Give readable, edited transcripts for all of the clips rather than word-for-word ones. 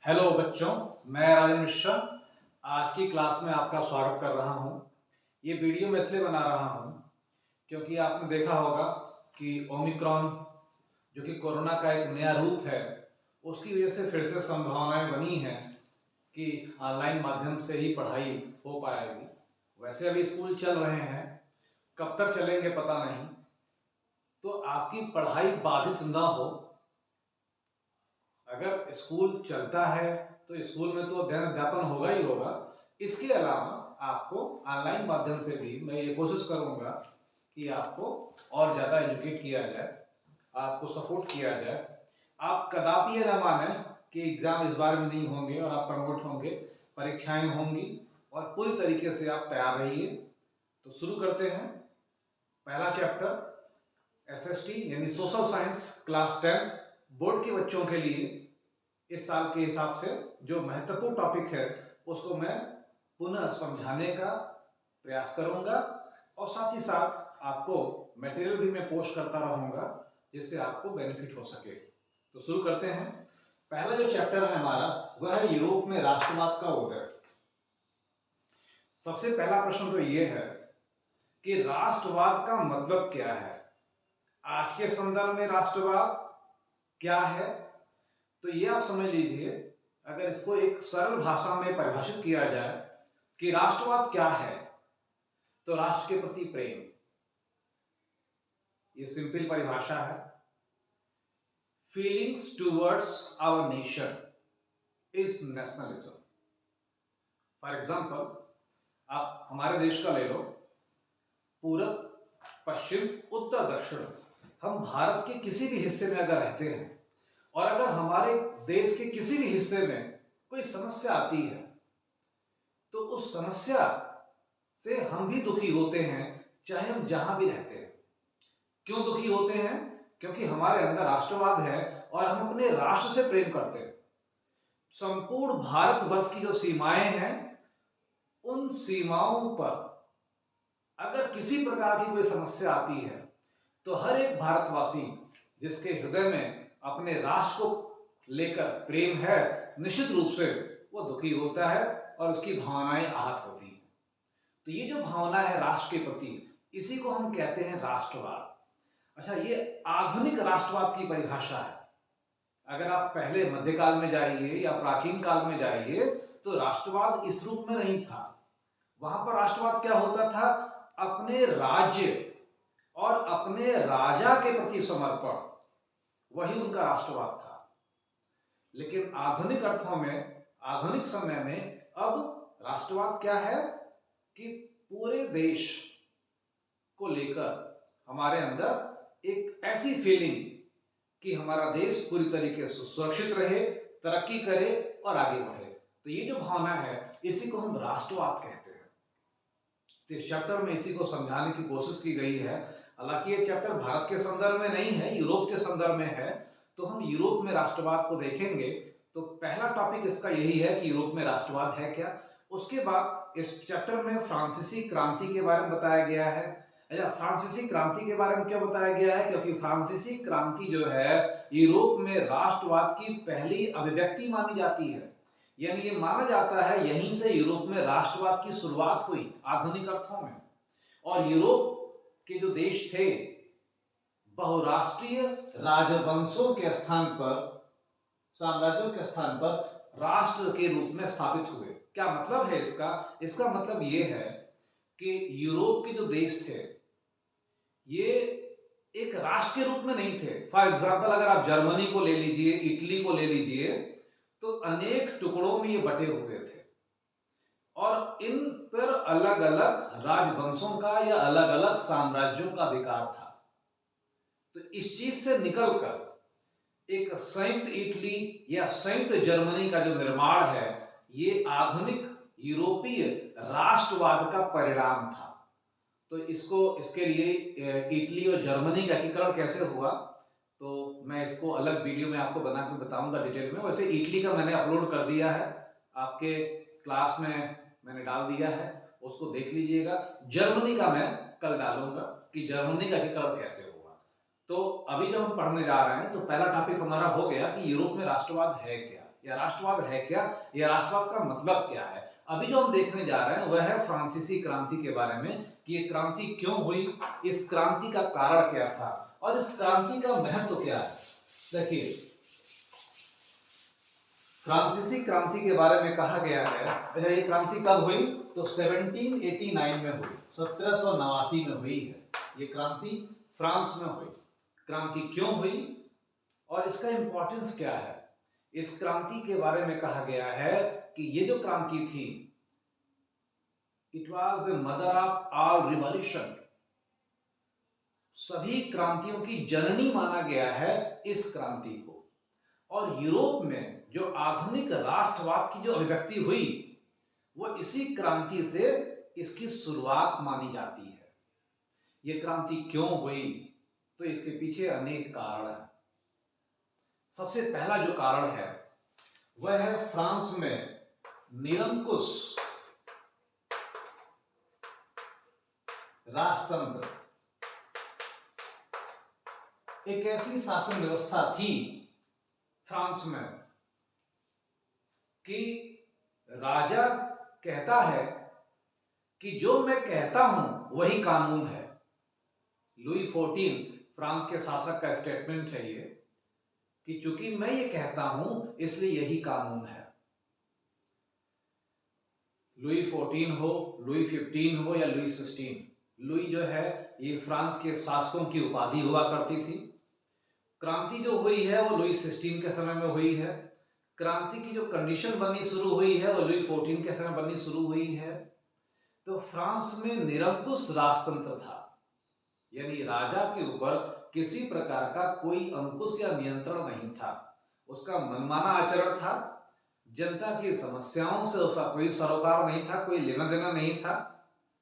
Hello बच्चों, मैं राजन मिश्रा आज की क्लास में आपका स्वागत कर रहा हूं। ये वीडियो मैं इसलिए बना रहा हूं क्योंकि आपने देखा होगा कि ओमिक्रॉन जो कि कोरोना का एक नया रूप है, उसकी वजह से फिर से संभावनाएं बनी हैं कि ऑनलाइन माध्यम से ही पढ़ाई हो पाएगी। वैसे अभी स्कूल चल रहे हैं, कब तक चलेंगे पता नहीं। तो आपकी पढ़ाई बाधित ना हो, अगर स्कूल चलता है तो स्कूल में तो अध्ययन अध्यापन होगा ही होगा। इसके अलावा आपको ऑनलाइन माध्यम से भी मैं ये कोशिश करूंगा कि आपको और ज़्यादा एजुकेट किया जाए, आपको सपोर्ट किया जाए। आप कदापि ये न माने कि एग्ज़ाम इस बार भी नहीं होंगे और आप प्रमोट होंगे, परीक्षाएं होंगी और पूरी तरीके से आप तैयार रहिए। तो शुरू करते हैं। पहला चैप्टर एसएसटी यानी सोशल साइंस क्लास 10 बोर्ड के बच्चों के लिए इस साल के हिसाब से जो महत्वपूर्ण टॉपिक है उसको मैं पुनः समझाने का प्रयास करूंगा और साथ ही साथ आपको मटेरियल भी मैं पोस्ट करता रहूंगा जिससे आपको बेनिफिट हो सके। तो शुरू करते हैं। पहला जो चैप्टर है हमारा वह है यूरोप में राष्ट्रवाद का उदय। सबसे पहला प्रश्न तो ये है कि राष्ट्रवाद का मतलब क्या है। आज के संदर्भ में राष्ट्रवाद क्या है, तो ये आप समझ लीजिए। अगर इसको एक सरल भाषा में परिभाषित किया जाए कि राष्ट्रवाद क्या है, तो राष्ट्र के प्रति प्रेम, ये सिंपल परिभाषा है। Feelings towards our nation is nationalism. For example, आप हमारे देश का ले लो, पूरब, पश्चिम, उत्तर, दक्षिण। हम भारत के किसी भी हिस्से में अगर रहते हैं और अगर हमारे देश के किसी भी हिस्से में कोई समस्या आती है तो उस समस्या से हम भी दुखी होते हैं, चाहे हम जहां भी रहते हैं। क्यों दुखी होते हैं? क्योंकि हमारे अंदर राष्ट्रवाद है और हम अपने राष्ट्र से प्रेम करते हैं। संपूर्ण भारतवर्ष की जो सीमाएं हैं, उन सीमाओं पर अगर किसी प्रकार की कोई समस्या आती है तो हर एक भारतवासी जिसके हृदय में अपने राष्ट्र को लेकर प्रेम है, निश्चित रूप से वो दुखी होता है और उसकी भावनाएं आहत होती हैं। तो ये जो भावना है राष्ट्र के प्रति, इसी को हम कहते हैं राष्ट्रवाद। अच्छा, ये आधुनिक राष्ट्रवाद की परिभाषा है। अगर आप पहले मध्यकाल में जाइए या प्राचीन काल में जाइए तो राष्ट्रवाद इस रूप में नहीं था। वहां पर राष्ट्रवाद क्या होता था? अपने राज्य और अपने राजा के प्रति समर्पण, वही उनका राष्ट्रवाद था। लेकिन आधुनिक अर्थों में, आधुनिक समय में अब राष्ट्रवाद क्या है कि पूरे देश को लेकर हमारे अंदर एक ऐसी फीलिंग कि हमारा देश पूरी तरीके से सुरक्षित रहे, तरक्की करे और आगे बढ़े। तो ये जो भावना है, इसी को हम राष्ट्रवाद कहते हैं। तो इस चैप्टर में इसी को समझाने की कोशिश की गई है। हालांकि ये चैप्टर भारत के संदर्भ में नहीं है, यूरोप के संदर्भ में है। तो हम यूरोप में राष्ट्रवाद को देखेंगे। तो पहला टॉपिक इसका यही है कि यूरोप में राष्ट्रवाद है क्या। उसके बाद इस चैप्टर में फ्रांसीसी क्रांति के बारे में बताया गया है। अच्छा, फ्रांसीसी क्रांति के बारे में क्यों बताया गया है? क्योंकि फ्रांसीसी क्रांति जो है यूरोप में राष्ट्रवाद की पहली अभिव्यक्ति मानी जाती है। यानी ये माना जाता है यहीं से यूरोप में राष्ट्रवाद की शुरुआत हुई आधुनिक अर्थों में। और यूरोप के जो देश थे बहुराष्ट्रीय राजवंशों के स्थान पर, साम्राज्यों के स्थान पर राष्ट्र के रूप में स्थापित हुए। क्या मतलब है इसका? इसका मतलब ये है कि यूरोप के जो देश थे ये एक राष्ट्र के रूप में नहीं थे। फॉर एग्जाम्पल, अगर आप जर्मनी को ले लीजिए, इटली को ले लीजिए, तो अनेक टुकड़ों में ये बटे हुए थे और इन पर अलग अलग राजवंशों का या अलग अलग साम्राज्यों का अधिकार था। तो इस चीज से निकलकर एक संयुक्त इटली या संयुक्त जर्मनी का जो निर्माण है, ये आधुनिक यूरोपीय राष्ट्रवाद का परिणाम था। तो इसके लिए इटली और जर्मनी का एकीकरण कैसे हुआ, तो मैं इसको अलग वीडियो में आपको बना के बताऊंगा डिटेल में। वैसे इटली का मैंने अपलोड कर दिया है, आपके क्लास में मैंने डाल दिया है, उसको देख लीजिएगा। जर्मनी का मैं कल डालूंगा कि जर्मनी का एकीकरण कैसे हुआ। तो अभी जो हम पढ़ने जा रहे हैं, तो पहला टॉपिक हमारा हो गया कि यूरोप में राष्ट्रवाद है क्या। या राष्ट्रवाद है क्या, या राष्ट्रवाद का मतलब क्या है। अभी जो हम देखने जा रहे हैं वह है फ्रांसीसी क्रांति के बारे में कि ये क्रांति क्यों हुई, इस क्रांति का कारण क्या था और इस क्रांति का महत्व क्या है। देखिए, फ्रांसीसी क्रांति के बारे में कहा गया है, ये क्रांति कब हुई, तो 1789 में हुई, 1789 में हुई है ये क्रांति, फ्रांस में हुई। क्रांति क्यों हुई और इसका इंपॉर्टेंस क्या है, इस क्रांति के बारे में कहा गया है कि ये जो क्रांति थी, it was the mother of all revolution, सभी क्रांतियों की जननी माना गया है इस क्रांति को। और यूरोप में जो आधुनिक राष्ट्रवाद की जो अभिव्यक्ति हुई वो इसी क्रांति से इसकी शुरुआत मानी जाती है। ये क्रांति क्यों हुई, तो इसके पीछे अनेक कारण हैं। सबसे पहला जो कारण है वह है फ्रांस में निरंकुश राजतंत्र, एक ऐसी शासन व्यवस्था थी फ्रांस में कि राजा कहता है कि जो मैं कहता हूं वही कानून है। लुई 14 फ्रांस के शासक का स्टेटमेंट है ये कि चूंकि मैं ये कहता हूं इसलिए यही कानून है। लुई 14 हो, लुई 15 हो या लुई 16, लुई जो है ये फ्रांस के शासकों की उपाधि हुआ करती थी। क्रांति जो हुई है वो लुई 16 के समय में हुई है। क्रांति की जो कंडीशन बननी शुरू हुई है वो लुई 14 के समय बननी शुरू हुई है। तो फ्रांस में निरंकुश राजतंत्र था, यानी राजा के ऊपर किसी प्रकार का कोई अंकुश या नियंत्रण नहीं था, उसका मनमाना आचरण था, जनता की समस्याओं से उसका कोई सरोकार नहीं था, कोई लेना देना नहीं था,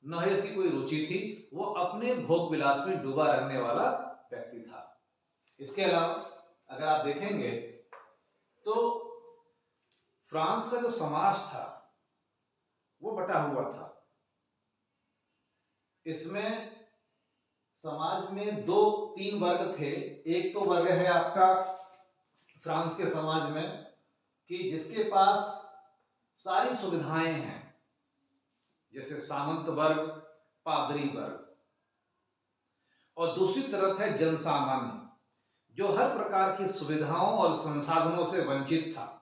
न ही उसकी कोई रुचि थी, वो अपने भोग विलास में डूबा रहने वाला व्यक्ति था। इसके अलावा अगर आप देखेंगे तो फ्रांस का जो समाज था वो बटा हुआ था। इसमें समाज में दो तीन वर्ग थे। एक तो वर्ग है आपका फ्रांस के समाज में कि जिसके पास सारी सुविधाएं हैं, जैसे सामंत वर्ग, पादरी वर्ग, और दूसरी तरफ है जनसामान्य जो हर प्रकार की सुविधाओं और संसाधनों से वंचित था।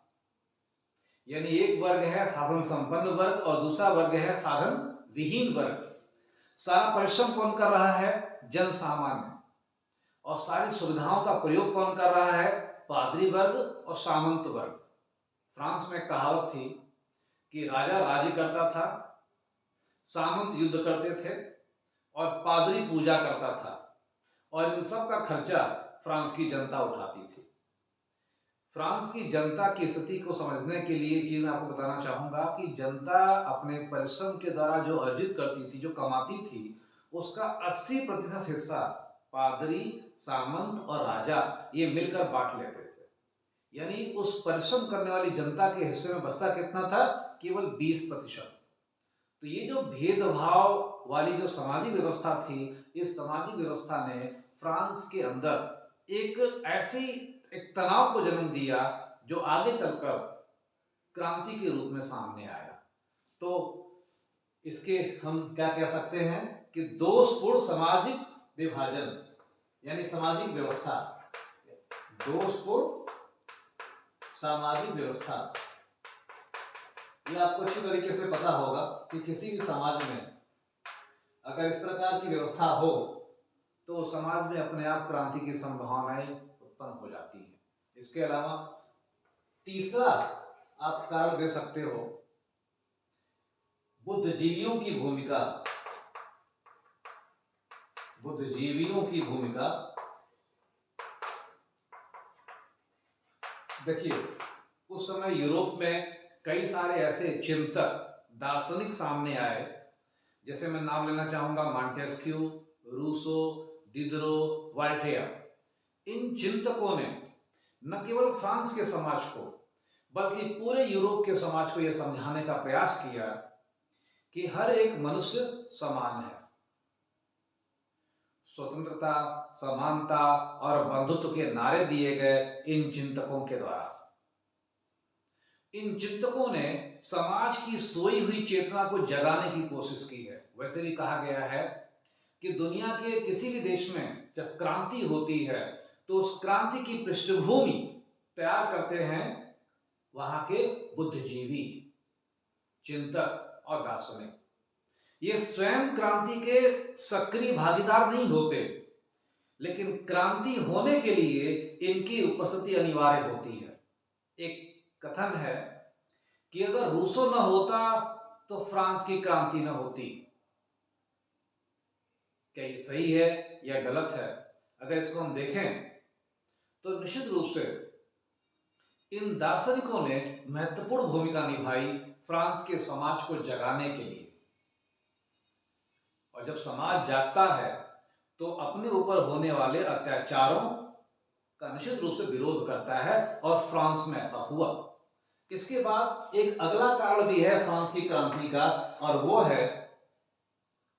यानी एक वर्ग है साधन संपन्न वर्ग और दूसरा वर्ग है साधन विहीन वर्ग। सारा परिश्रम कौन कर रहा है, जन सामान्य, और सारी सुविधाओं का प्रयोग कौन कर रहा है, पादरी वर्ग और सामंत वर्ग। फ्रांस में कहावत थी कि राजा राज्य करता था, सामंत युद्ध करते थे और पादरी पूजा करता था, और इन सब का खर्चा फ्रांस की जनता उठाती थी। फ्रांस की जनता की स्थिति को समझने के लिए एक चीज मैं आपको बताना चाहूंगा कि जनता अपने परिश्रम के द्वारा जो अर्जित करती थी, जो कमाती थी, उसका 80% हिस्सा पादरी, सामंत और राजा ये मिलकर बांट लेते थे। यानी उस परिश्रम करने वाली जनता के हिस्से में बचता कितना था, केवल 20%। तो ये जो भेदभाव वाली जो सामाजिक व्यवस्था थी, इस सामाजिक व्यवस्था ने फ्रांस के अंदर एक ऐसी एक तनाव को जन्म दिया जो आगे चलकर क्रांति के रूप में सामने आया। तो इसके हम क्या कह सकते हैं कि दोषपूर्ण सामाजिक विभाजन यानी सामाजिक व्यवस्था, दोषपूर्ण सामाजिक व्यवस्था, ये आपको अच्छी तरीके से पता होगा कि किसी भी समाज में अगर इस प्रकार की व्यवस्था हो तो समाज में अपने आप क्रांति की संभावनाएं उत्पन्न हो जाती है। इसके अलावा तीसरा आप कारण दे सकते हो बुद्धिजीवियों की भूमिका। बुद्धिजीवियों की भूमिका, देखिए उस समय यूरोप में कई सारे ऐसे चिंतक, दार्शनिक सामने आए, जैसे मैं नाम लेना चाहूंगा मॉन्टेस्क्यू, रूसो, डिडरो, वॉल्टेयर। इन चिंतकों ने न केवल फ्रांस के समाज को बल्कि पूरे यूरोप के समाज को यह समझाने का प्रयास किया कि हर एक मनुष्य समान है। स्वतंत्रता, समानता और बंधुत्व के नारे दिए गए इन चिंतकों के द्वारा। इन चिंतकों ने समाज की सोई हुई चेतना को जगाने की कोशिश की है। वैसे भी कहा गया है कि दुनिया के किसी भी देश में जब क्रांति होती है तो उस क्रांति की पृष्ठभूमि तैयार करते हैं वहां के बुद्धिजीवी, चिंतक और दार्शनिक। ये स्वयं क्रांति के सक्रिय भागीदार नहीं होते, लेकिन क्रांति होने के लिए इनकी उपस्थिति अनिवार्य होती है। एक कथन है कि अगर रूसो न होता तो फ्रांस की क्रांति न होती। क्या ये सही है या गलत है? अगर इसको हम देखें तो निश्चित रूप से इन दार्शनिकों ने महत्वपूर्ण भूमिका निभाई फ्रांस के समाज को जगाने के लिए। और जब समाज जागता है तो अपने ऊपर होने वाले अत्याचारों का निश्चित रूप से विरोध करता है, और फ्रांस में ऐसा हुआ। इसके बाद एक अगला कारण भी है फ्रांस की क्रांति का, और वो है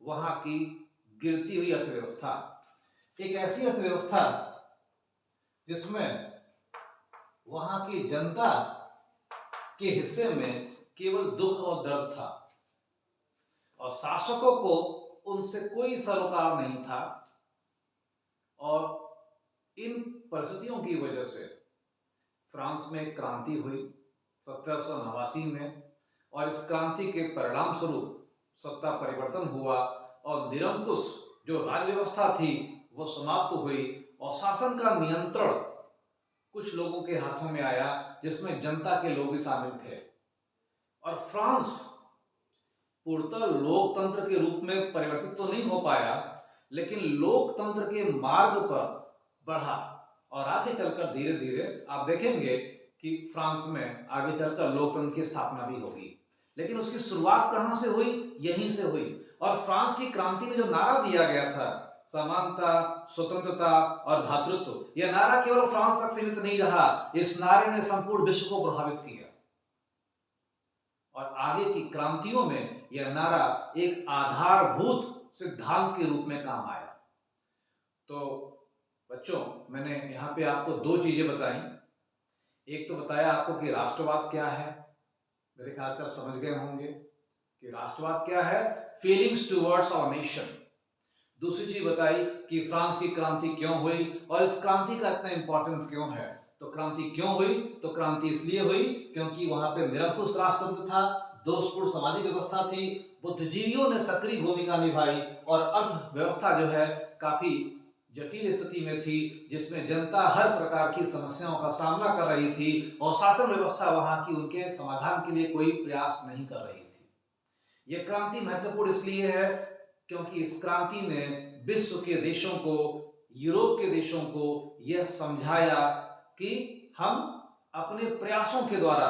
वहां की गिरती हुई अर्थव्यवस्था। एक ऐसी अर्थव्यवस्था जिसमें वहां की जनता के हिस्से में केवल दुख और दर्द था, और शासकों को उनसे कोई सरोकार नहीं था। और इन परिस्थितियों की वजह से फ्रांस में क्रांति हुई 1789 में, और इस क्रांति के परिणाम स्वरूप सत्ता परिवर्तन हुआ और निरंकुश जो राज्य व्यवस्था थी वो समाप्त हुई, और शासन का नियंत्रण कुछ लोगों के हाथों में आया, जिसमें जनता के लोग भी शामिल थे। और फ्रांस पूर्णतः लोकतंत्र के रूप में परिवर्तित तो नहीं हो पाया, लेकिन लोकतंत्र के मार्ग पर बढ़ा, और आगे चलकर धीरे धीरे आप देखेंगे कि फ्रांस में आगे चलकर लोकतंत्र की स्थापना भी होगी। लेकिन उसकी शुरुआत कहां से हुई? यहीं से हुई। और फ्रांस की क्रांति में जो नारा दिया गया था, समानता, स्वतंत्रता और भ्रातृत्व, यह नारा केवल फ्रांस तक सीमित नहीं रहा। इस नारे ने संपूर्ण विश्व को प्रभावित किया, और आगे की क्रांतियों में यह नारा एक आधारभूत सिद्धांत के रूप में काम आया। तो बच्चों, मैंने यहाँ पे आपको दो चीजें बताई। एक तो बताया आपको कि राष्ट्रवाद क्या है, मेरे ख्याल से आप समझ गए होंगे कि राष्ट्रवाद क्या है, फीलिंग्स टुवर्ड्स आवर नेशन। दूसरी चीज बताई कि फ्रांस की क्रांति क्यों हुई और इस क्रांति का इतना इंपॉर्टेंस क्यों है। तो क्रांति क्यों हुई? तो क्रांति इसलिए हुई क्योंकि वहां पे निरंकुश राष्ट्रतंत्र था, दोषपूर्ण सामाजिक व्यवस्था थी, बुद्धिजीवियों ने सक्रिय भूमिका निभाई, और अर्थव्यवस्था जो है काफी जटिल स्थिति में थी, जिसमें जनता हर प्रकार की समस्याओं का सामना कर रही थी, और शासन व्यवस्था वहां की उनके समाधान के लिए कोई प्रयास नहीं कर रही थी। यह क्रांति महत्वपूर्ण इसलिए है क्योंकि इस क्रांति ने विश्व के देशों को, यूरोप के देशों को यह समझाया कि हम अपने प्रयासों के द्वारा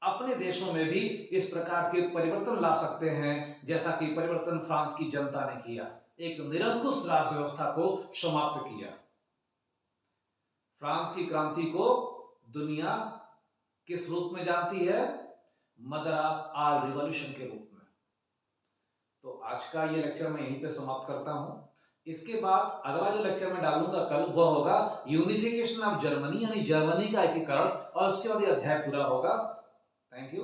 अपने देशों में भी इस प्रकार के परिवर्तन ला सकते हैं, जैसा कि परिवर्तन फ्रांस की जनता ने किया, एक निरंकुश राष्ट्र व्यवस्था को समाप्त किया। फ्रांस की क्रांति को दुनिया किस रूप में जानती है? मदर ऑफ ऑल रिवॉल्यूशन के रूप में। तो आज का ये लेक्चर मैं यहीं पे समाप्त करता हूं। इसके बाद अगला जो लेक्चर मैं डालूंगा कल, वह होगा यूनिफिकेशन ऑफ जर्मनी, यानी जर्मनी का एकीकरण, और उसके बाद ये अध्याय पूरा होगा। Thank you.